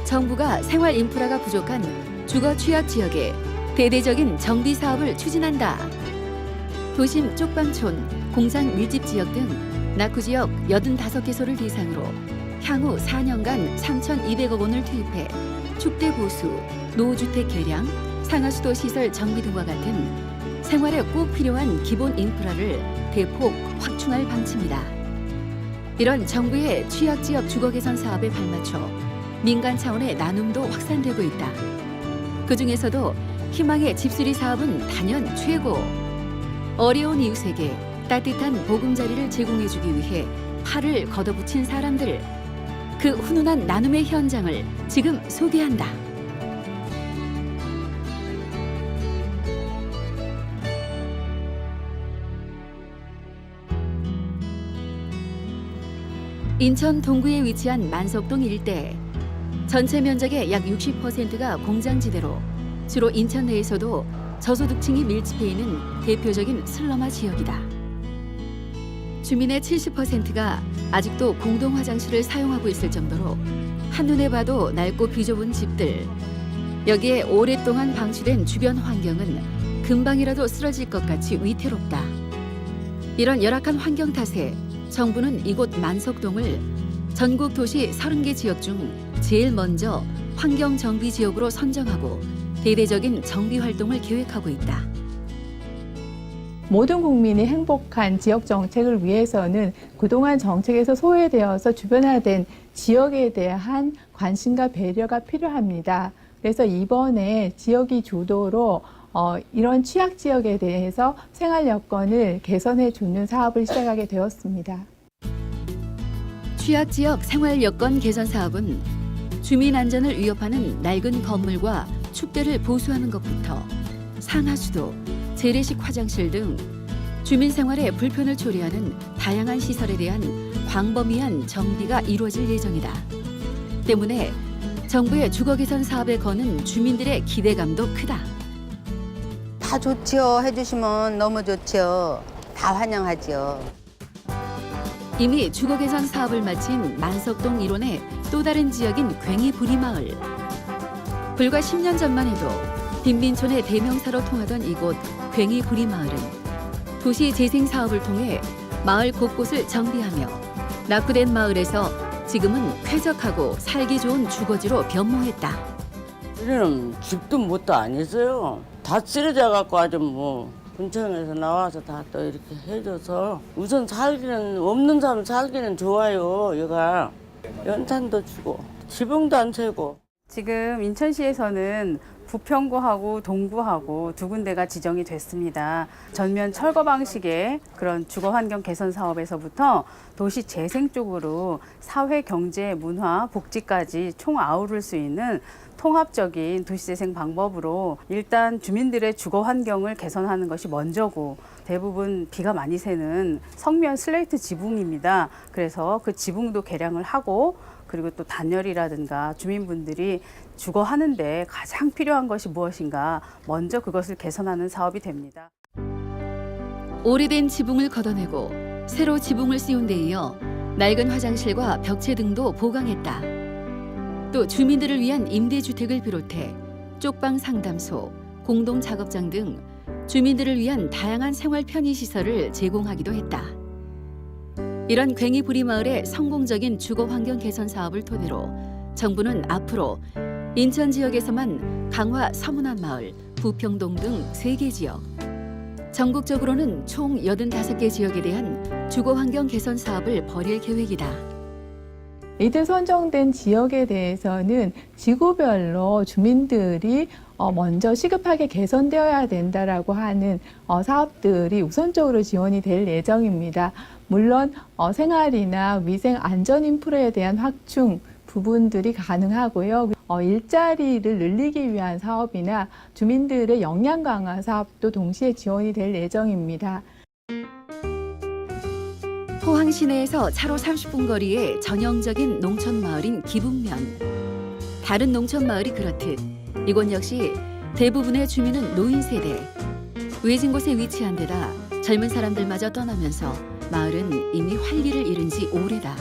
정부가 생활 인프라가 부족한 주거 취약 지역에 대대적인 정비 사업을 추진한다. 도심 쪽방촌, 공장 밀집 지역 등 낙후 지역 85개소를 대상으로 향후 4년간 3,200억 원을 투입해 축대 보수, 노후주택 개량, 상하수도 시설 정비 등과 같은 생활에 꼭 필요한 기본 인프라를 대폭 확충할 방침이다. 이런 정부의 취약지역 주거 개선 사업에 발맞춰 민간 차원의 나눔도 확산되고 있다. 그중에서도 희망의 집수리 사업은 단연 최고. 어려운 이웃에게 따뜻한 보금자리를 제공해주기 위해 팔을 걷어붙인 사람들. 그 훈훈한 나눔의 현장을 지금 소개한다. 인천 동구에 위치한 만석동 일대. 전체 면적의 약 60%가 공장지대로 주로 인천 내에서도 저소득층이 밀집해 있는 대표적인 슬럼화 지역이다. 주민의 70%가 아직도 공동 화장실을 사용하고 있을 정도로 한눈에 봐도 낡고 비좁은 집들. 여기에 오랫동안 방치된 주변 환경은 금방이라도 쓰러질 것 같이 위태롭다. 이런 열악한 환경 탓에 정부는 이곳 만석동을 전국 도시 30개 지역 중 제일 먼저 환경 정비 지역으로 선정하고 대대적인 정비 활동을 계획하고 있다. 모든 국민이 행복한 지역 정책을 위해서는 그동안 정책에서 소외되어서 주변화된 지역에 대한 관심과 배려가 필요합니다. 그래서 이번에 지역이 주도로 이런 취약 지역에 대해서 생활 여건을 개선해 주는 사업을 시작하게 되었습니다. 취약 지역 생활 여건 개선 사업은 주민 안전을 위협하는 낡은 건물과 축대를 보수하는 것부터 상하수도, 재래식 화장실 등 주민 생활에 불편을 초래하는 다양한 시설에 대한 광범위한 정비가 이루어질 예정이다. 때문에 정부의 주거 개선 사업에 거는 주민들의 기대감도 크다. 다 좋지요. 해주시면 너무 좋지요. 다 환영하지요. 이미 주거 개선 사업을 마친 만석동 일원의 또 다른 지역인 괭이부리마을. 불과 10년 전만 해도 빈민촌의 대명사로 통하던 이곳 괭이부리마을은 도시 재생 사업을 통해 마을 곳곳을 정비하며 낙후된 마을에서 지금은 쾌적하고 살기 좋은 주거지로 변모했다. 우리는 집도 뭣도 아니었어요. 다 쓰러져 갖고 아주 뭐 군청에서 나와서 다 또 이렇게 해줘서 우선 살기는 없는 사람 살기는 좋아요. 여가 연탄도 주고 지붕도 안 새고. 지금 인천시에서는 부평구하고 동구하고 두 군데가 지정이 됐습니다. 전면 철거 방식의 그런 주거 환경 개선 사업에서부터 도시 재생 쪽으로 사회, 경제, 문화, 복지까지 총 아우를 수 있는 통합적인 도시재생 방법으로 일단 주민들의 주거 환경을 개선하는 것이 먼저고 대부분 비가 많이 새는 성면 슬레이트 지붕입니다. 그래서 그 지붕도 개량을 하고 그리고 또 단열이라든가 주민분들이 주거하는데 가장 필요한 것이 무엇인가 먼저 그것을 개선하는 사업이 됩니다. 오래된 지붕을 걷어내고 새로 지붕을 씌운 데 이어 낡은 화장실과 벽체 등도 보강했다. 또 주민들을 위한 임대주택을 비롯해 쪽방 상담소, 공동작업장 등 주민들을 위한 다양한 생활 편의시설을 제공하기도 했다. 이런 괭이부리마을의 성공적인 주거 환경 개선 사업을 토대로 정부는 앞으로 인천 지역에서만 강화 서문안마을, 부평동 등 3개 지역, 전국적으로는 총 85개 지역에 대한 주거 환경 개선 사업을 벌일 계획이다. 이들 선정된 지역에 대해서는 지구별로 주민들이 먼저 시급하게 개선되어야 된다라고 하는 사업들이 우선적으로 지원이 될 예정입니다. 물론 생활이나 위생 안전 인프라에 대한 확충 부분들이 가능하고요. 일자리를 늘리기 위한 사업이나 주민들의 역량 강화 사업도 동시에 지원이 될 예정입니다. 포항 시내에서 차로 30분 거리의 전형적인 농촌 마을인 기북면. 다른 농촌 마을이 그렇듯 이곳 역시 대부분의 주민은 노인 세대. 외진 곳에 위치한 데다 젊은 사람들마저 떠나면서 마을은 이미 활기를 잃은 지 오래다.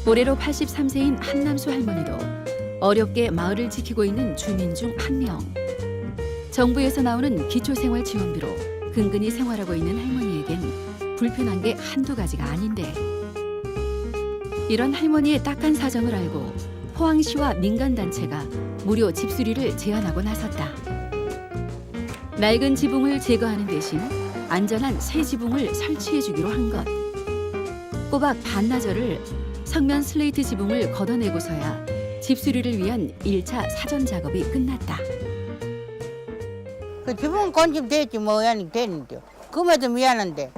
올해로 83세인 한남수 할머니도 어렵게 마을을 지키고 있는 주민 중 한 명. 정부에서 나오는 기초생활지원비로 근근히 생활하고 있는 할머니에겐 불편한 게 한두 가지가 아닌데, 이런 할머니의 딱한 사정을 알고 포항시와 민간단체가 무료 집수리를 제안하고 나섰다. 낡은 지붕을 제거하는 대신 안전한 새 지붕을 설치해주기로 한 것. 꼬박 반나절을 성면 슬레이트 지붕을 걷어내고서야 집수리를 위한 1차 사전 작업이 끝났다. 그 지붕 건좀 됐지 뭐 되는데. 그만도 미안한데.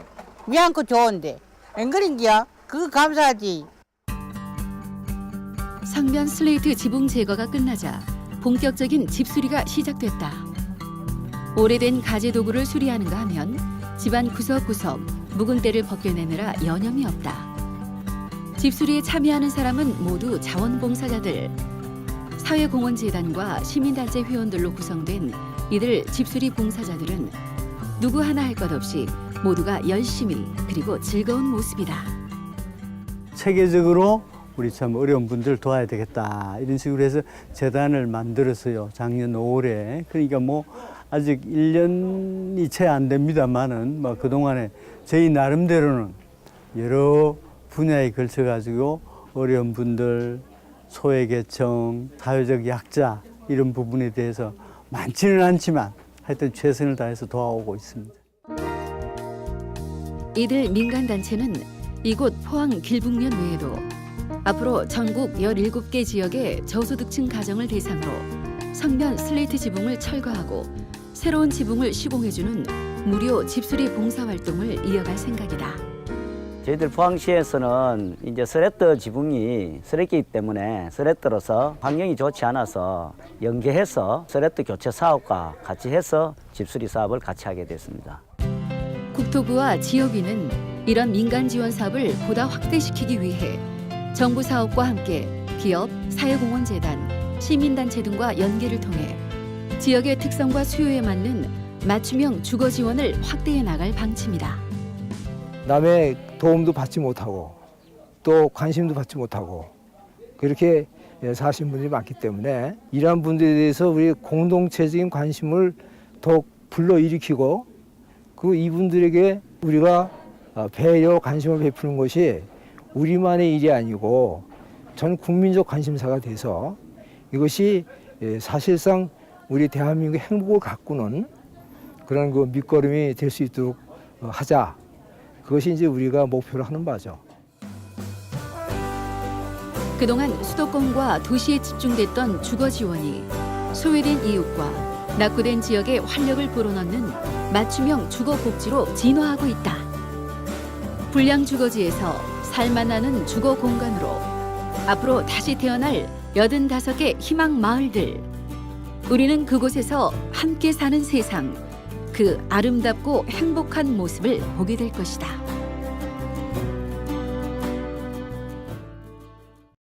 미안고 좋은데. 안 그런기야? 그거 감사하지. 성면 슬레이트 지붕 제거가 끝나자 본격적인 집수리가 시작됐다. 오래된 가재 도구를 수리하는가 하면 집안 구석구석 묵은 때를 벗겨내느라 여념이 없다. 집수리에 참여하는 사람은 모두 자원봉사자들. 사회공헌재단과 시민단체 회원들로 구성된 이들 집수리 봉사자들은 누구 하나 할 것 없이 모두가 열심히 그리고 즐거운 모습이다. 체계적으로 우리 참 어려운 분들 도와야 되겠다 이런 식으로 해서 재단을 만들었어요. 작년 5월에. 그러니까 뭐 아직 1년이 채 안 됩니다만은 뭐 그동안에 저희 나름대로는 여러 분야에 걸쳐 가지고 어려운 분들, 소외계층, 사회적 약자 이런 부분에 대해서 많지는 않지만 하여튼 최선을 다해서 도와오고 있습니다. 이들 민간단체는 이곳 포항 길북면 외에도 앞으로 전국 17개 지역의 저소득층 가정을 대상으로 성면 슬레이트 지붕을 철거하고 새로운 지붕을 시공해주는 무료 집수리 봉사활동을 이어갈 생각이다. 저희들 포항시에서는 이제 스레트 지붕이 스레트이기 때문에 스레트로서 환경이 좋지 않아서 연계해서 스레트 교체 사업과 같이 해서 집수리 사업을 같이 하게 됐습니다. 국토부와 지역위는 이런 민간 지원 사업을 보다 확대시키기 위해 정부 사업과 함께 기업, 사회공헌재단, 시민단체 등과 연계를 통해 지역의 특성과 수요에 맞는 맞춤형 주거 지원을 확대해 나갈 방침이다. 남의 도움도 받지 못하고 또 관심도 받지 못하고 그렇게 사시는 분들이 많기 때문에 이러한 분들에 대해서 우리 공동체적인 관심을 더욱 불러일으키고 그 이분들에게 우리가 배려, 관심을 베푸는 것이 우리만의 일이 아니고 전 국민적 관심사가 돼서 이것이 사실상 우리 대한민국의 행복을 가꾸는 그런 그 밑거름이 될 수 있도록 하자. 그것이 이제 우리가 목표로 하는 바죠. 그동안 수도권과 도시에 집중됐던 주거 지원이 소외된 이웃과 낙후된 지역에 활력을 불어넣는 맞춤형 주거 복지로 진화하고 있다. 불량 주거지에서 살만하는 주거 공간으로 앞으로 다시 태어날 85개 희망 마을들. 우리는 그곳에서 함께 사는 세상, 그 아름답고 행복한 모습을 보게 될 것이다.